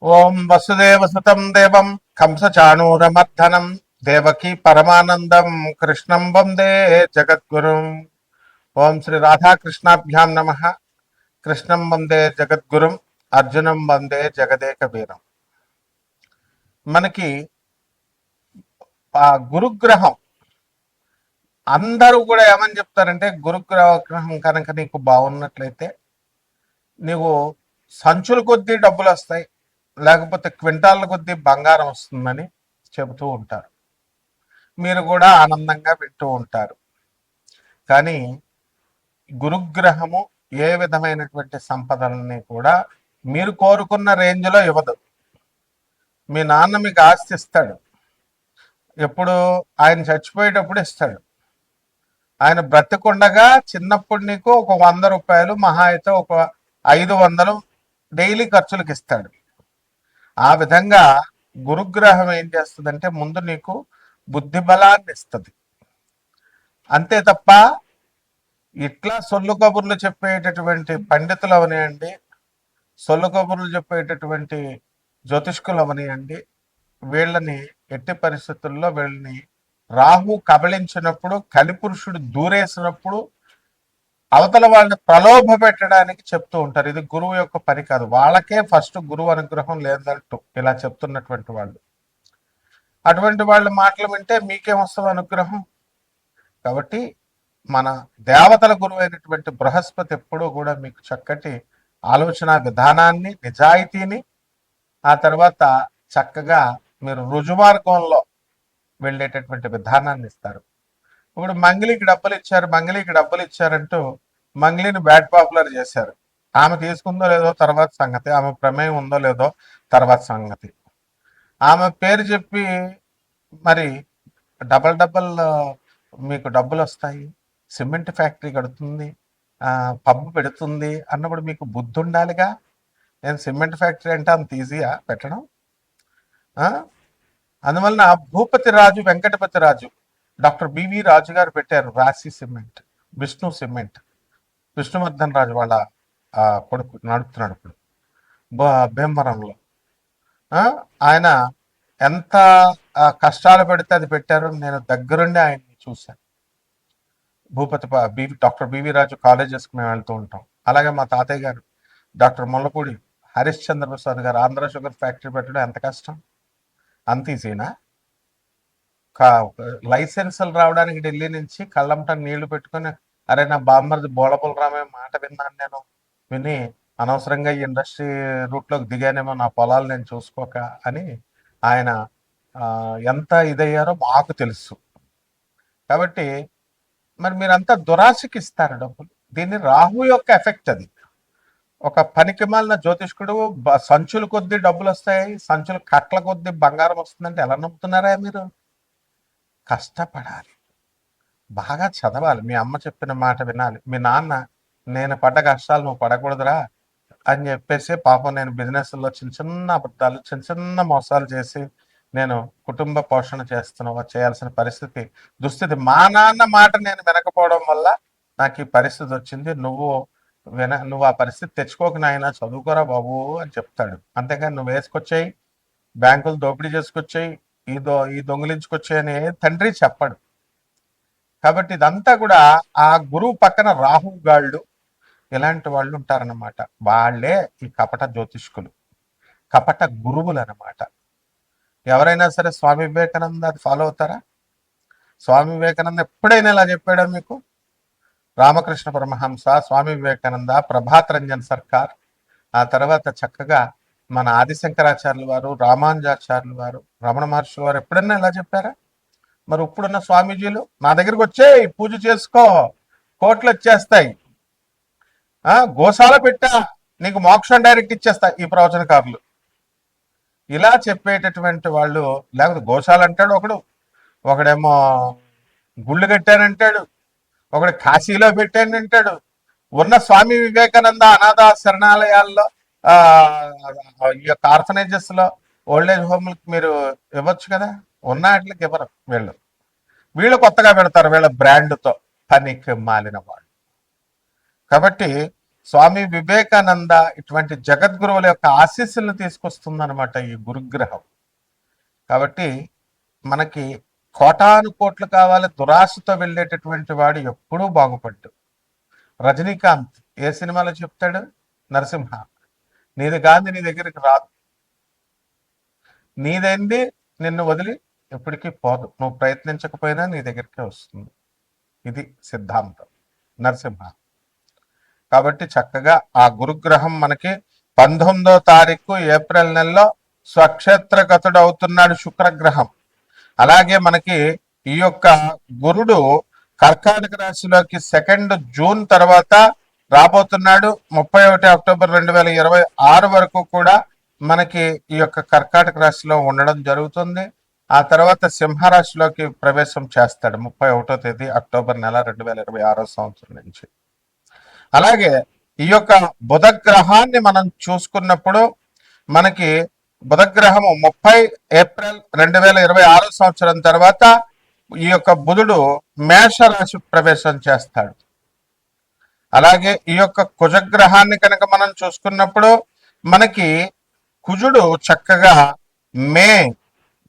ఓం వసుదేవసుతం దేవం కంసచాణూరమర్దనం దేవకీ పరమానందం కృష్ణం వందే జగద్గురుం. ఓం శ్రీ రాధాకృష్ణాభ్యాం నమ. కృష్ణం వందే జగద్గురుం, అర్జునం వందే జగదేక వీరం. మనకి ఆ గురుగ్రహం అందరూ కూడా ఏమని చెప్తారంటే, గురుగ్రహం కనుక నీకు బాగున్నట్లయితే నీవు సంచుల కొద్దీ డబ్బులు వస్తాయి, లేకపోతే క్వింటాళ్ళ కొద్దీ బంగారం వస్తుందని చెబుతూ ఉంటారు. మీరు కూడా ఆనందంగా వింటూ ఉంటారు. కానీ గురుగ్రహము ఏ విధమైనటువంటి సంపదలని కూడా మీరు కోరుకున్న రేంజ్లో ఇవ్వదు. మీ నాన్న మీకు ఆస్తి ఇస్తాడు, ఎప్పుడు ఆయన చచ్చిపోయేటప్పుడు ఇస్తాడు. ఆయన బ్రతికుండగా చిన్నప్పుడు నీకు ఒక 100 రూపాయలు, మహా అయితే ఒక 500 డైలీ ఖర్చులకు ఇస్తాడు. ఆ విధంగా గురుగ్రహం ఏం చేస్తుందంటే ముందు నీకు బుద్ధి బలాన్ని ఇస్తుంది, అంతే తప్ప ఇట్లా సొల్లు కబుర్లు చెప్పేటటువంటి పండితులు అవనియండి, సొల్లు కబుర్లు చెప్పేటటువంటి జ్యోతిష్కులు అవనియండి, వీళ్ళని ఎట్టి పరిస్థితుల్లో వీళ్ళని రాహు కబళించినప్పుడు, కలిపురుషుడు దూరేసినప్పుడు అవతల వాళ్ళని ప్రలోభ పెట్టడానికి చెప్తూ ఉంటారు. ఇది గురువు యొక్క పని కాదు. వాళ్ళకే ఫస్ట్ గురువు అనుగ్రహం లేదంటూ ఇలా చెప్తున్నటువంటి వాళ్ళు, అటువంటి వాళ్ళ మాటలు వింటే మీకేమొస్తుంది అనుగ్రహం? కాబట్టి మన దేవతల గురువు అయినటువంటి బృహస్పతి ఎప్పుడూ కూడా మీకు చక్కటి ఆలోచన విధానాన్ని, నిజాయితీని, ఆ తర్వాత చక్కగా మీరు రుజుమార్గంలో వెళ్ళేటటువంటి విధానాన్ని ఇస్తారు. ఇప్పుడు మంగిలికి డబ్బులు ఇచ్చారంటూ మంగిలిని బ్యాడ్ పాపులర్ చేశారు. ఆమె తీసుకుందో లేదో తర్వాత సంగతి, ఆమె ప్రమేయం ఉందో లేదో తర్వాత సంగతి. ఆమె పేరు చెప్పి మరి డబల్ మీకు డబ్బులు వస్తాయి, సిమెంట్ ఫ్యాక్టరీ కడుతుంది, పబ్బు పెడుతుంది అన్నప్పుడు మీకు బుద్ధి ఉండాలిగా. నేను సిమెంట్ ఫ్యాక్టరీ అంటే అంత ఈజీయా పెట్టడం? అందువలన భూపతి రాజు, వెంకటపతి రాజు, డాక్టర్ బివి రాజు గారు పెట్టారు రాశి సిమెంట్, విష్ణు సిమెంట్. విష్ణువర్ధన్ రాజు వాళ్ళ కొడుకు నడుపుతున్నాడు ఇప్పుడు భీమవరంలో. ఆయన ఎంత కష్టాలు పెడితే అది పెట్టారు. నేను దగ్గరుండి ఆయన్ని చూశాను. డాక్టర్ బివి రాజు కాలేజెస్కి మేము వెళ్తూ ఉంటాం. అలాగే మా తాతయ్య గారు డాక్టర్ ముల్లపూడి హరిశ్చంద్ర ప్రసాద్ గారు ఆంధ్ర షుగర్ ఫ్యాక్టరీ పెట్టడం ఎంత కష్టం? అంత ఈజీనా? లైసెన్సులు రావడానికి ఢిల్లీ నుంచి కళ్ళంట నీళ్లు పెట్టుకొని, అరే నా బామ్మది బోళపుల రామే మాట విన్నాను, నేను విని అనవసరంగా ఈ ఇండస్ట్రీ రూట్లోకి దిగానేమో, నా పొలాలు నేను చూసుకోక అని ఆయన ఎంత ఇదయ్యారో మాకు తెలుసు. కాబట్టి మరి మీరంతా దురాశకి ఇస్తారు డబ్బులు. దీన్ని రాహు యొక్క ఎఫెక్ట్ అది. ఒక పనికి మాలిన జ్యోతిష్కుడు సంచుల కొద్దీ డబ్బులు వస్తాయి, సంచులు కట్ల కొద్దీ బంగారం వస్తుందంటే ఎలా నమ్ముతున్నారా మీరు? కష్టపడాలి, బాగా చదవాలి, మీ అమ్మ చెప్పిన మాట వినాలి. మీ నాన్న నేను పడ్డ కష్టాలు నువ్వు పడకూడదురా అని చెప్పేసి, పాపం నేను బిజినెస్లో చిన్న చిన్న అబద్ధాలు, చిన్న చిన్న మోసాలు చేసి నేను కుటుంబ పోషణ చేయాల్సిన దుస్థితి, మా నాన్న మాట నేను వినకపోవడం వల్ల నాకు ఈ పరిస్థితి వచ్చింది. నువ్వు ఆ పరిస్థితి తెచ్చుకోక నాయన, చదువుకోరా బాబు అని చెప్తాడు. అంతేగాని నువ్వు వేసుకొచ్చాయి, బ్యాంకులు దోపిడీ చేసుకొచ్చాయి, ఈ దొంగిలించుకొచ్చాయి అని తండ్రి చెప్పడు. కాబట్టి ఇదంతా కూడా ఆ గురువు పక్కన రాహు గాళ్ళు, ఇలాంటి వాళ్ళు ఉంటారన్నమాట. వాళ్ళే ఈ కపట జ్యోతిష్కులు, కపట గురువులు అన్నమాట. ఎవరైనా సరే స్వామి వివేకానంద అది ఫాలో అవుతారా? స్వామి వివేకానంద ఎప్పుడైనా ఇలా చెప్పాడా మీకు? రామకృష్ణ పరమహంస, స్వామి వివేకానంద, ప్రభాత్ రంజన్ సర్కార్, ఆ తర్వాత చక్కగా మన ఆదిశంకరాచార్యుల వారు, రామానుజాచార్యుల వారు, రమణ మహర్షుల వారు ఎప్పుడన్నా ఇలా చెప్పారా? మరి ఇప్పుడున్న స్వామీజీలు నా దగ్గరికి వచ్చేయి, పూజ చేసుకో, కోట్లు వచ్చేస్తాయి, గోశాల పెట్టా, నీకు మోక్షం డైరెక్ట్ ఇచ్చేస్తా, ఈ ప్రవచనకారులు ఇలా చెప్పేటటువంటి వాళ్ళు. లేకపోతే గోశాల అంటాడు ఒకడేమో గుళ్ళు కట్టానంటాడు, ఒకడు కాశీలో పెట్టానంటాడు. ఉన్న స్వామి వివేకానంద అనాథ శరణాలయాల్లో, ఈ యొక్క ఆర్ఫనేజెస్ లో, ఓల్డేజ్ హోమ్లకి మీరు ఇవ్వచ్చు కదా. ఉన్న వాటికి ఇవ్వరు వీళ్ళు కొత్తగా పెడతారు వీళ్ళ బ్రాండ్తో, పనికి మాలిన వాళ్ళు. కాబట్టి స్వామి వివేకానంద ఇటువంటి జగద్గురువుల యొక్క ఆశీస్సులను తీసుకొస్తుందన్నమాట ఈ గురుగ్రహం. కాబట్టి మనకి కోటాను కోట్లు కావాలి, దురాశతో వెళ్ళేటటువంటి వాడు ఎప్పుడూ బాగుపడ్డు. రజనీకాంత్ ఏ సినిమాలో చెప్తాడు? నరసింహ, నీది గాంధీ నీ దగ్గరికి రాదు, నీదైంది నిన్ను వదిలి ఎప్పటికీ పోదు, నువ్వు ప్రయత్నించకపోయినా నీ దగ్గరికి వస్తుంది. ఇది సిద్ధాంతం నరసింహ. కాబట్టి చక్కగా ఆ గురుగ్రహం మనకి 19వ తారీఖు ఏప్రిల్ నెలలో స్వక్షేత్రగతుడు అవుతున్నాడు శుక్రగ్రహం. అలాగే మనకి ఈ యొక్క గురుడు కర్కాటక రాశిలోకి 2 జూన్ తర్వాత రాబోతున్నాడు. 31 అక్టోబర్ 2026 వరకు కూడా మనకి ఈ యొక్క కర్కాటక రాశిలో ఉండడం జరుగుతుంది. ఆ తర్వాత సింహరాశిలోకి ప్రవేశం చేస్తాడు 31వ తేదీ అక్టోబర్ నెల 2026 సంవత్సరం నుంచి. అలాగే ఈ యొక్క బుధగ్రహాన్ని మనం చూసుకున్నప్పుడు మనకి బుధగ్రహము 30 ఏప్రిల్ 2026 సంవత్సరం తర్వాత ఈ యొక్క బుధుడు మేషరాశి ప్రవేశం చేస్తాడు. అలాగే ఈ యొక్క కుజగ్రహాన్ని కనుక మనం చూసుకున్నప్పుడు మనకి కుజుడు చక్కగా మే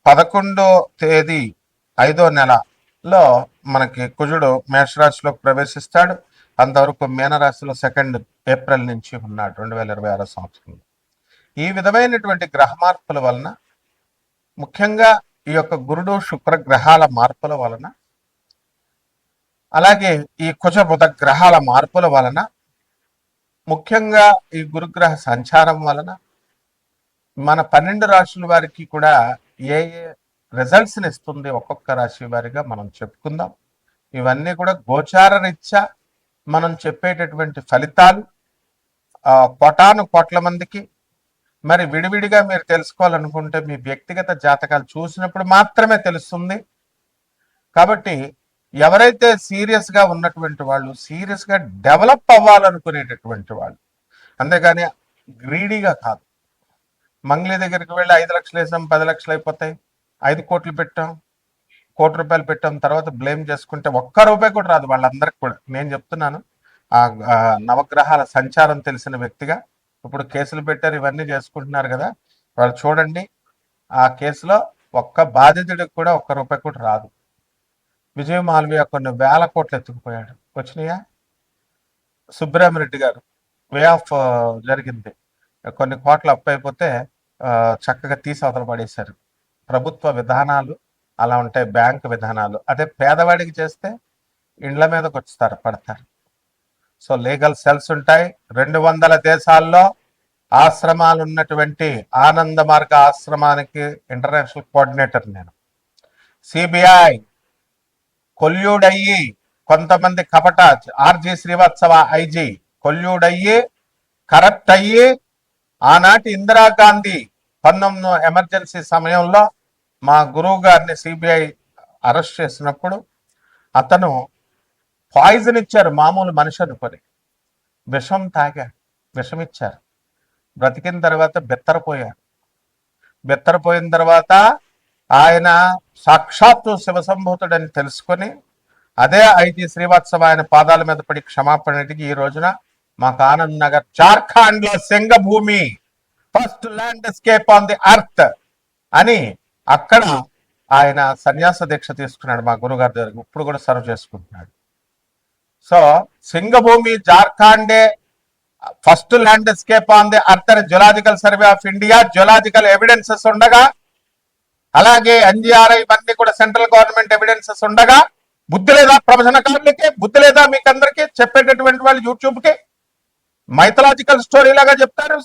11వ తేదీ 5వ నెలలో మనకి కుజుడు మేషరాశిలో ప్రవేశిస్తాడు. అంతవరకు మీనరాశిలో 2 ఏప్రిల్ నుంచి ఉన్నాడు 2026 సంవత్సరంలో. ఈ విధమైనటువంటి గ్రహ మార్పుల వలన, ముఖ్యంగా ఈ యొక్క గురుడు శుక్ర గ్రహాల మార్పుల వలన, అలాగే ఈ కుజ బుధ గ్రహాల మార్పుల వలన, ముఖ్యంగా ఈ గురుగ్రహ సంచారం వలన మన 12 రాశుల వారికి కూడా ఏ ఏ రిజల్ట్స్ని ఇస్తుంది ఒక్కొక్క రాశి వారిగా మనం చెప్పుకుందాం. ఇవన్నీ కూడా గోచార రీత్యా మనం చెప్పేటటువంటి ఫలితాలు కోటాను కోట్ల మందికి. మరి విడివిడిగా మీరు తెలుసుకోవాలనుకుంటే మీ వ్యక్తిగత జాతకాలు చూసినప్పుడు మాత్రమే తెలుస్తుంది. కాబట్టి ఎవరైతే సీరియస్గా ఉన్నటువంటి వాళ్ళు, సీరియస్గా డెవలప్ అవ్వాలనుకునేటటువంటి వాళ్ళు, అంతేగాని గ్రీడీగా కాదు. మంగ్లీ దగ్గరికి వెళ్ళి 5 లక్షలు వేసాం 10 లక్షలు అయిపోతాయి, 5 కోట్లు పెట్టాం, కోటి రూపాయలు పెట్టాం, తర్వాత బ్లేమ్ చేసుకుంటే ఒక్క రూపాయి కూడా రాదు వాళ్ళందరికి కూడా. నేను చెప్తున్నాను ఆ నవగ్రహాల సంచారం తెలిసిన వ్యక్తిగా. ఇప్పుడు కేసులు పెట్టారు, ఇవన్నీ చేసుకుంటున్నారు కదా, వాళ్ళు చూడండి ఆ కేసులో ఒక్క బాధితుడికి కూడా ఒక్క రూపాయి కూడా రాదు. విజయ్ మాల్వియా కొన్ని వేల కోట్లు ఎత్తుకుపోయాడు, వచ్చినాయా? సుబ్రహ్మరెడ్డి గారు వే ఆఫ్ జరిగింది, కొన్ని కోట్లు అప్పు అయిపోతే చక్కగా తీసి అవతల పడేశారు. ప్రభుత్వ విధానాలు అలా ఉంటాయి, బ్యాంకు విధానాలు. అదే పేదవాడికి చేస్తే ఇండ్ల మీదకి వస్తారు, పడతారు. సో లీగల్ సెల్స్ ఉంటాయి. 200 దేశాల్లో ఆశ్రమాలు ఉన్నటువంటి ఆనంద మార్గ ఆశ్రమానికి ఇంటర్నేషనల్ కోఆర్డినేటర్ నేను. సిబిఐ కొల్యూడ్ అయ్యి కొంతమంది కపట ఆర్జీ శ్రీవాత్సవ ఐజీ కొల్యూడ్ అయ్యి కరప్ట్ అయ్యి ఆనాటి ఇందిరాగాంధీ 19 ఎమర్జెన్సీ సమయంలో మా గురువు గారిని సిబిఐ అరెస్ట్ చేసినప్పుడు అతను పాయిజన్ ఇచ్చారు, మామూలు మనిషి అనుకొని విషం తాగాడు, విషం ఇచ్చారు. బ్రతికిన తర్వాత బెత్తరపోయాడు. బెత్తరపోయిన తర్వాత ఆయన సాక్షాత్తు శివసంభూతుడని తెలుసుకొని అదే ఐజీ శ్రీవాత్సవ ఆయన పాదాల మీద పడి క్షమాపణ అడిగి ఈ రోజున మాకు ఆనంద్ నగర్ జార్ఖండ్ లో Singhbhum first landscape on the earth అని అక్కడ ఆయన సన్యాస దీక్ష తీసుకున్నాడు మా గురుగారి దగ్గర. ఇప్పుడు కూడా సర్వ్ చేసుకుంటున్నాడు. సో సింగభూమి జార్ఖండే first landscape on the earth అని geological survey of India geological evidences ఉండగా, అలాగే ఎన్జిఆర్ఐ ఇవన్నీ కూడా సెంట్రల్ గవర్నమెంట్ ఎవిడెన్సెస్ ఉండగా బుద్ధి లేదా ప్రవచనకారులకి? బుద్ధి లేదా మీకందరికీ చెప్పేటటువంటి వాళ్ళు యూట్యూబ్కి మైథలాజికల్ స్టోరీ లాగా చెప్తారు.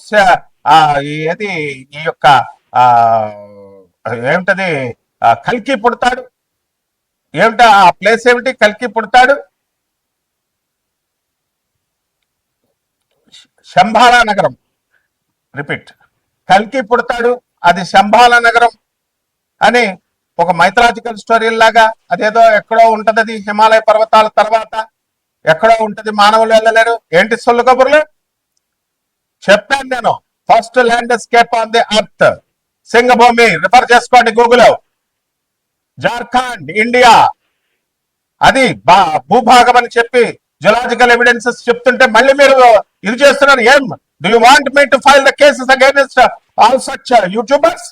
ఏది ఈ యొక్క ఏమిటది కల్కి పుడతాడు, ఏమిటా ఆ ప్లేస్ ఏమిటి? కల్కి పుడతాడు శంబాలా నగరం. రిపీట్, కల్కి పుడతాడు, అది శంబాలా నగరం అని ఒక మైథలాజికల్ స్టోరీ లాగా అదేదో ఎక్కడో ఉంటది, అది హిమాలయ పర్వతాల తర్వాత ఎక్కడో ఉంటది, మానవులు వెళ్ళలేరు. ఏంటి సొల్లు కబుర్లు చెప్పాను నేను. First landscape on the earth Singhbhum, refer చేసుకోండి గూగుల్. జార్ఖండ్ ఇండియా, అది భూభాగం అని చెప్పి జియోలాజికల్ ఎవిడెన్సెస్ చెప్తుంటే మళ్ళీ మీరు ఇది చేస్తున్నారు. ఏం do you want me to file the cases against all such YouTubers?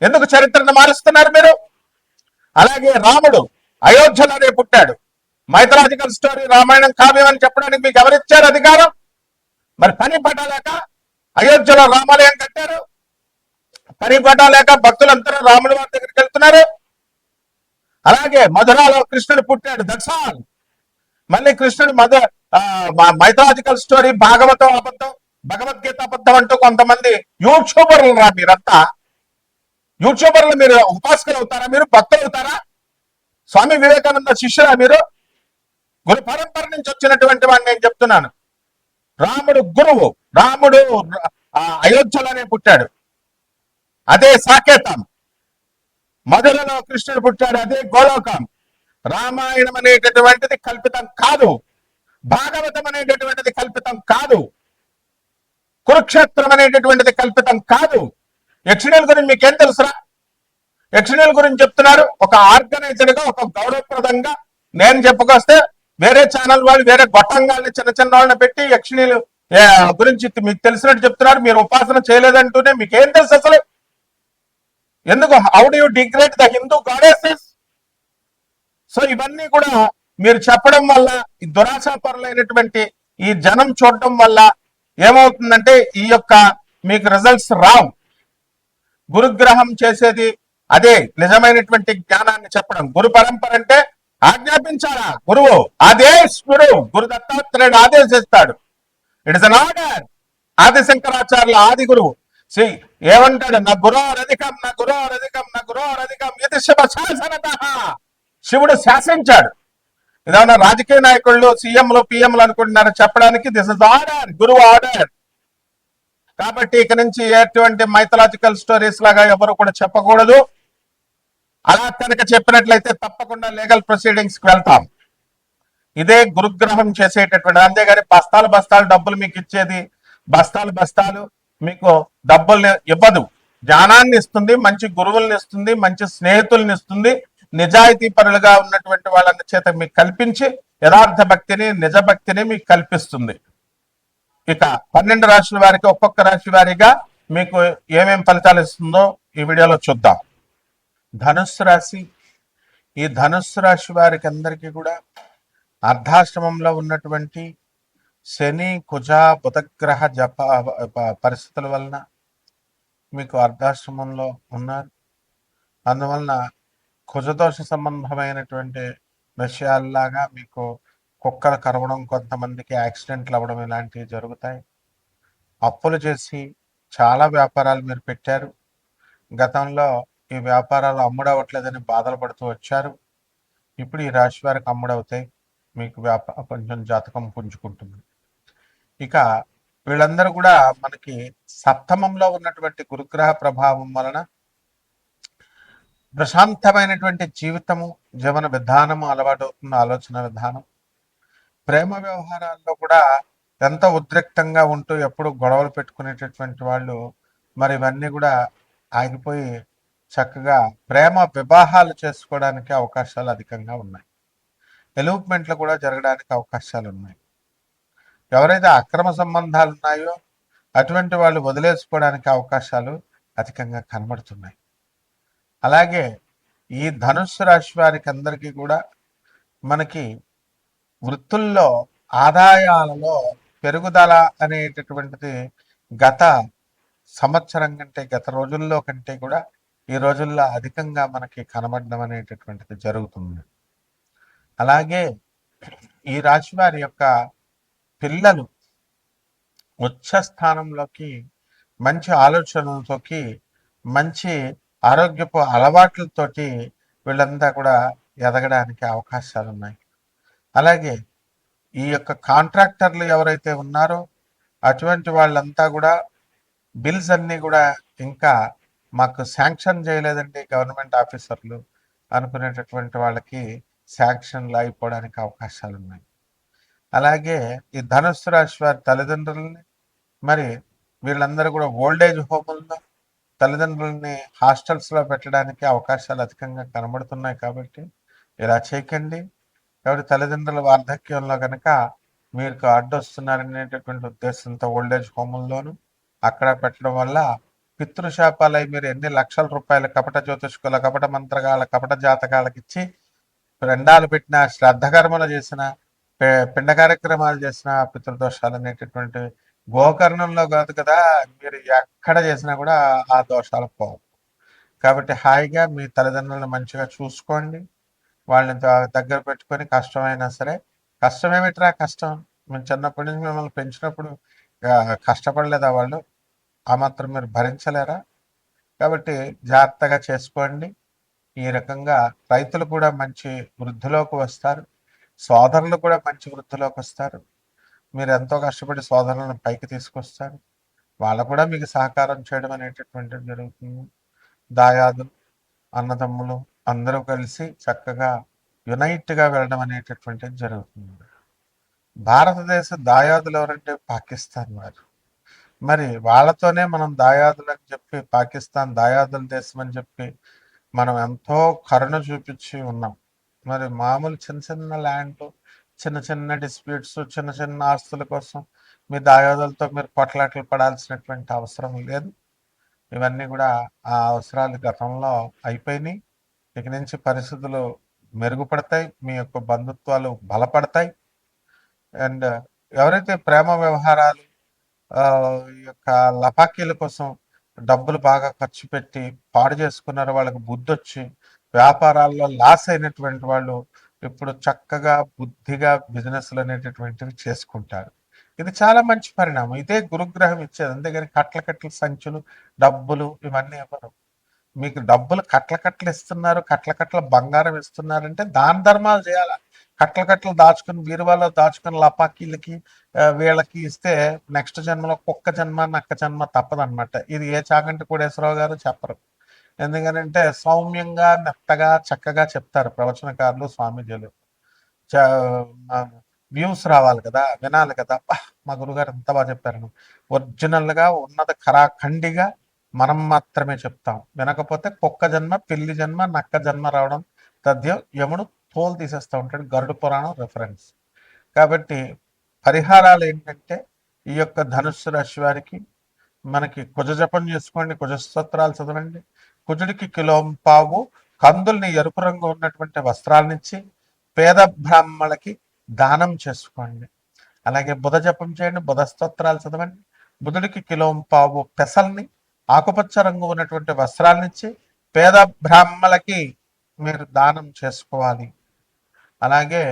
ఎందుకు చరిత్రను మారుస్తున్నారు మీరు? అలాగే రాముడు అయోధ్యలోనే పుట్టాడు. మైథలాజికల్ స్టోరీ రామాయణం కావ్యం అని చెప్పడానికి మీకు ఎవరిచ్చారు అధికారం? మరి పని పట్టలేక అయోధ్యలో రామాలయం కట్టారు. పని పట్టలేక భక్తులందరూ రాముడి వారి దగ్గరికి వెళ్తున్నారు. అలాగే మధురాలో కృష్ణుడు పుట్టాడు. దట్స్ మళ్ళీ కృష్ణుడు మైథలాజికల్ స్టోరీ భాగవతం అబద్ధం, భగవద్గీత అబద్ధం అంటూ కొంతమంది యూట్యూబర్లు రా మీరంతా. యూట్యూబర్లు మీరు ఉపాసకులు అవుతారా? మీరు భక్తులు అవుతారా? స్వామి వివేకానంద శిష్యురా మీరు? గురు పరంపర నుంచి వచ్చినటువంటి వాడిని నేను చెప్తున్నాను. రాముడు గురువు. రాముడు అయోధ్యలోనే పుట్టాడు, అదే సాకేతం. మధురలో కృష్ణుడు పుట్టాడు, అదే గోలోకం. రామాయణం అనేటటువంటిది కల్పితం కాదు. భాగవతం అనేటటువంటిది కల్పితం కాదు. కురుక్షేత్రం అనేటటువంటిది కల్పితం కాదు. యక్షిణీల గురించి మీకేం తెలుసురా? యక్షిణీల గురించి చెప్తున్నారు ఒక ఆర్గనైజ్డ్ గా, ఒక గౌరవప్రదంగా. నేను చెప్పుకొస్తే వేరే ఛానల్ వాళ్ళు వేరే గొట్టంగాల్ని చిన్న చిన్న వాళ్ళని పెట్టి యక్షిణీలు గురించి మీకు తెలిసినట్టు చెప్తున్నారు. మీరు ఉపాసన చేయలేదంటూనే మీకేం తెలుసు అసలు? ఎందుకు? How do you degrade the Hindu goddesses? So ఇవన్నీ కూడా మీరు చెప్పడం వల్ల, ఈ దురాశాపరులైనటువంటి ఈ జనం చూడటం వల్ల ఏమవుతుందంటే ఈ యొక్క మీకు రిజల్ట్స్ రావు. గురుగ్రహం చేసేది అదే నిజమైనటువంటి జ్ఞానాన్ని చెప్పడం. గురు పరంపర అంటే ఆజ్ఞాపించాలా గురువు? ఆదేశ్వరు గురు దత్తాత్రేయుడు ఆదేశిస్తాడు. It is an order. ఆదిశంకరాచార్యుల ఆది గురువు శ్రీ ఏమంటాడు? నా గురోరధికం, నా గురోరధికం, నా గురోరధికం ఇది శివ శాసనతః. శివుడు శాసించాడు. ఇదేమన్నా రాజకీయ నాయకుళ్ళు సీఎంలు పిఎంలు అనుకుంటున్నారు చెప్పడానికి. దిస్ ఇస్ ఆర్డర్, గురువు ఆర్డర్. కాబట్టి ఇక నుంచి ఎటువంటి మైథలాజికల్ స్టోరీస్ లాగా ఎవరు కూడా చెప్పకూడదు. అలా కనుక చెప్పినట్లయితే తప్పకుండా లీగల్ ప్రొసీడింగ్స్ కి వెళ్తాం. ఇదే గురుగ్రహం చేసేటటువంటి. అంతేగాని బస్తాలు బస్తాలు డబ్బులు మీకు ఇచ్చేది, బస్తాలు బస్తాలు మీకు డబ్బుల్ని ఇవ్వదు. జ్ఞానాన్ని ఇస్తుంది, మంచి గురువుల్ని ఇస్తుంది, మంచి స్నేహితుల్ని ఇస్తుంది, నిజాయితీ పరులుగా ఉన్నటువంటి వాళ్ళ చేత మీకు కల్పించి యథార్థ భక్తిని, నిజ భక్తిని మీకు కల్పిస్తుంది. ఇక 12 రాశుల వారికి ఒక్కొక్క రాశి వారిగా మీకు ఏమేం ఫలితాలు ఇస్తుందో ఈ వీడియోలో చూద్దాం. ధనుస్సు రాశి. ఈ ధనుస్సు రాశి వారికి అందరికీ కూడా అర్ధాశ్రమంలో ఉన్నటువంటి శని, కుజ, బుధగ్రహ జప పరిస్థితుల వలన మీకు అర్ధాశ్రమంలో ఉన్నారు. అందువలన కుజదోష సంబంధమైనటువంటి విషయాల్లాగా మీకు కుక్కలు కరవడం, కొంతమందికి యాక్సిడెంట్లు అవ్వడం ఇలాంటివి జరుగుతాయి. అప్పులు చేసి చాలా వ్యాపారాలు మీరు పెట్టారు. గతంలో ఈ వ్యాపారాలు అమ్ముడవట్లేదని బాధలు పడుతూ వచ్చారు. ఇప్పుడు ఈ రాశి వారికి అమ్ముడవుతాయి. మీకు కొంచెం జాతకం పుంజుకుంటుంది. ఇక వీళ్ళందరూ కూడా మనకి సప్తమంలో ఉన్నటువంటి గురుగ్రహ ప్రభావం వలన ప్రశాంతమైనటువంటి జీవితము, జీవన విధానము అలవాటు అవుతుంది. ఆలోచన విధానం, ప్రేమ వ్యవహారాల్లో కూడా ఎంత ఉద్రిక్తంగా ఉంటూ ఎప్పుడు గొడవలు పెట్టుకునేటటువంటి వాళ్ళు మరి ఇవన్నీ కూడా ఆగిపోయి చక్కగా ప్రేమ వివాహాలు చేసుకోవడానికి అవకాశాలు అధికంగా ఉన్నాయి. ఎలూప్మెంట్లు కూడా జరగడానికి అవకాశాలు ఉన్నాయి. ఎవరైతే అక్రమ సంబంధాలు ఉన్నాయో అటువంటి వాళ్ళు వదిలేసుకోవడానికి అవకాశాలు అధికంగా కనబడుతున్నాయి. అలాగే ఈ ధనుస్సు రాశి వారికి అందరికీ కూడా మనకి వృత్తుల్లో ఆదాయాలలో పెరుగుదల అనేటటువంటిది గత సంవత్సరం కంటే, గత రోజుల్లో కంటే కూడా ఈ రోజుల్లో అధికంగా మనకి కనబడడం అనేటటువంటిది జరుగుతుంది. అలాగే ఈ రాశి వారి యొక్క పిల్లలు ఉచ్చ స్థానంలోకి, మంచి ఆలోచనలతోకి, మంచి ఆరోగ్యపు అలవాట్లతోటి వీళ్ళంతా కూడా ఎదగడానికి అవకాశాలు ఉన్నాయి. అలాగే ఈ యొక్క కాంట్రాక్టర్లు ఎవరైతే ఉన్నారో అటువంటి వాళ్ళంతా కూడా బిల్స్ అన్నీ కూడా ఇంకా మాకు శాంక్షన్ చేయలేదండి గవర్నమెంట్ ఆఫీసర్లు అనుకునేటటువంటి వాళ్ళకి శాంక్షన్లు అయిపోవడానికి అవకాశాలు ఉన్నాయి. అలాగే ఈ ధనుస్సు రాశి వారి తల్లిదండ్రులని, మరి వీళ్ళందరూ కూడా ఓల్డేజ్ హోముల్లో తల్లిదండ్రులని హాస్టల్స్లో పెట్టడానికి అవకాశాలు అధికంగా కనబడుతున్నాయి. కాబట్టి ఇలా చేయకండి. కాబట్టి తల్లిదండ్రుల వార్ధక్యంలో కనుక మీకు అడ్డొస్తున్నారనేటటువంటి ఉద్దేశంతో ఓల్డేజ్ హోముల్లోనూ అక్కడ పెట్టడం వల్ల పితృశాపాలై మీరు ఎన్ని లక్షల రూపాయల కపట జ్యోతిష్కుల, కపట మంత్రగాళ్ళ, కపట జాతకాలకు ఇచ్చి రెండాలు పెట్టిన, శ్రద్ధ కర్మలు చేసిన, పిండ కార్యక్రమాలు చేసిన పితృదోషాలు అనేటటువంటి గోకర్ణంలో కాదు కదా, మీరు ఎక్కడ చేసినా కూడా ఆ దోషాలు పోవు. కాబట్టి హాయిగా మీ తల్లిదండ్రులను మంచిగా చూసుకోండి. వాళ్ళని దగ్గర పెట్టుకొని కష్టమైనా సరే, కష్టమేమిట్రా కష్టం, మేము చిన్నప్పటి నుంచి మిమ్మల్ని పెంచినప్పుడు కష్టపడలేదా వాళ్ళు? ఆ మాత్రం మీరు భరించలేరా? కాబట్టి జాగ్రత్తగా చేసుకోండి. ఈ రకంగా రైతులు కూడా మంచి వృద్ధిలోకి వస్తారు, సోదరులు కూడా మంచి వృద్ధిలోకి వస్తారు. మీరు ఎంతో కష్టపడి సోదరులను పైకి తీసుకొస్తారు, వాళ్ళు కూడా మీకు సహకారం చేయడం అనేటటువంటిది జరుగుతుంది. దాయాదులు, అన్నదమ్ములు అందరూ కలిసి చక్కగా యునైట్గా వెళ్ళడం అనేటటువంటిది జరుగుతుంది. భారతదేశ దాయాదులు ఎవరంటే పాకిస్తాన్ వారు. మరి వాళ్ళతోనే మనం దాయాదులు అని చెప్పి, పాకిస్తాన్ దాయాదుల దేశం అని చెప్పి మనం ఎంతో కరుణ చూపించి ఉన్నాం. మరి మామూలు చిన్న చిన్న ల్యాండ్, చిన్న చిన్న డిస్ప్యూట్స్, చిన్న చిన్న ఆస్తుల కోసం మీ దాయాదులతో మీరు కొట్లాటలు పడాల్సినటువంటి అవసరం లేదు. ఇవన్నీ కూడా ఆ అవసరాలు గతంలో అయిపోయినాయి. ఇక నుంచి పరిస్థితులు మెరుగుపడతాయి, మీ యొక్క బంధుత్వాలు బలపడతాయి. అండ్ ఎవరైతే ప్రేమ వ్యవహారాలు, ఈ యొక్క లపాకీల కోసం డబ్బులు బాగా ఖర్చు పెట్టి పాడు చేసుకున్నారో, వాళ్ళకి బుద్ధి వచ్చి వ్యాపారాల్లో లాస్ అయినటువంటి వాళ్ళు ఇప్పుడు చక్కగా బుద్ధిగా బిజినెస్లు అనేటటువంటివి చేసుకుంటారు. ఇది చాలా మంచి పరిణామం. ఇదే గురుగ్రహం ఇచ్చేది. అంతేగాని కట్ల కట్ల సంచులు, డబ్బులు ఇవన్నీ ఇవ్వరు. మీకు డబ్బులు కట్ల కట్టలు ఇస్తున్నారు, కట్ల కట్టల బంగారం ఇస్తున్నారంటే దాన ధర్మాలు చేయాలి. కట్ల కట్టలు దాచుకుని బీరువాలో దాచుకుని లపాకీలకి వీళ్ళకి ఇస్తే నెక్స్ట్ జన్మలో కుక్క జన్మ, నక్క జన్మ తప్పదన్నమాట. ఇది ఏ చాగంటి కోటేశ్వరరావు గారు చెప్పరు. ఎందుకనంటే సౌమ్యంగా, మెత్తగా, చక్కగా చెప్తారు ప్రవచనకారులు, స్వామీజీలు. వ్యూస్ రావాలి కదా, వినాలి కదా. మా గురుగారు ఎంత బాగా చెప్పారు. ఒరిజినల్గా ఉన్నది ఖరాఖండిగా మనం మాత్రమే చెప్తాం. వినకపోతే కుక్క జన్మ, పిల్లి జన్మ, నక్క జన్మ రావడం తథ్యం. యముడు తోలు తీసేస్తూ ఉంటాడు. గరుడు పురాణం రెఫరెన్స్. కాబట్టి పరిహారాలు ఏంటంటే, ఈ యొక్క ధనుస్సు రాశి వారికి మనకి కుజ జపం చేసుకోండి, కుజ స్తోత్రాలు చదవండి. కుజుడికి కిలోంపావు కందుల్ని, ఎరుపు రంగు ఉన్నటువంటి వస్త్రాలనిచ్చి పేద బ్రాహ్మణులకి దానం చేసుకోండి. అలాగే బుధ జపం చేయండి, బుధ స్తోత్రాలు చదవండి. బుధుడికి కిలోంపావు పెసల్ని, ఆకుపచ్చ రంగు ఉన్నటువంటి వస్త్రాలనిచ్చి పేద బ్రాహ్మణులకి మీరు దానం చేసుకోవాలి. అలాగే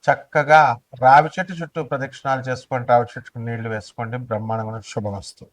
చక్కగా రావి చెట్టు చుట్టూ ప్రదక్షిణాలు చేసుకోండి, రావి చెట్టుకు నీళ్లు వేసుకోండి. బ్రహ్మాండమైన శుభమస్తు.